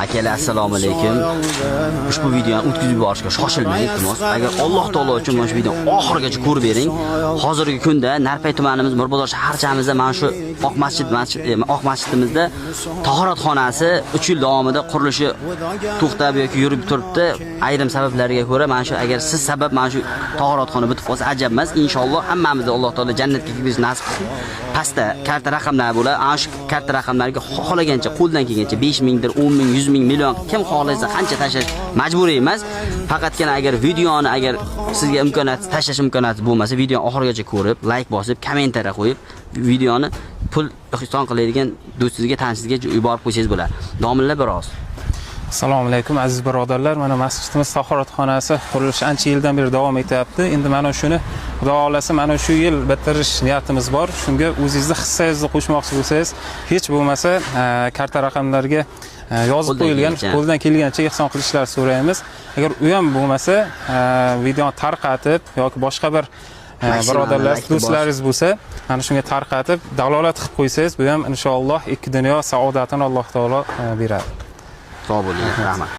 Akalar assalomu alaykum. Ushbu videoni o'tkazib yuborishga shoshilmang iltimos. Agar Alloh taolo uchun mana shu videoni oxirigacha ko'rib bering. Hozirgi kunda Narpay tumanimiz Mirbozor shaharchamizda mana shu oq masjidimizda tahoratxonasi 3 yil davomida qurilishi to'xtab yoki yurib turibdi. Ayrim sabablarga ko'ra mana shu agar siz sabab mana shu tahoratxona bitib qolsa ajab emas. Inshaalloh hammamizni Alloh taolo jannatga kirish nasib qilsin. Pastda karta raqamlar bo'ladi. Ana shu karta raqamlarga xohlagancha, qo'ldan kelgancha 5 mingdir, 10 ming, 100 ming, million kim xohlasa qancha tashlash majburiy emas. Faqatgina agar videoni agar sizga tashlash imkoniyati bo'lmasa, videoni oxirigacha ko'rib, like bosib, kommentariya qo'yib, videoni pul ihson qiladigan do'stingizga, tanishingizga yuborib qo'ysangiz bo'ladi. Domilla biroz. Assalomu alaykum aziz birodarlar. Mana masjidimiz tahoratxonasi qurilishi ancha yildan beri davom etyapti. Endi mana shuni Xudo xolasa mana shu yil bitirish niyatimiz bor. Shunga o'zingizni hissangizni qo'shmoqchi bo'lsangiz, hech bo'lmasa karta raqamlarga yozib qo'yilgan, qo'ldan kelgancha ehson qilishlarini so'raymiz. Agar u ham bo'lmasa, videoni tarqatib yoki boshqa bir birodarlar, do'stlaringiz bo'lsa, mana shunga tarqatib dalolat qilib qo'ysangiz, bu ham inshaalloh ikki dunyo saodatini Alloh taolo beradi. Sog' bo'ling, rahmat.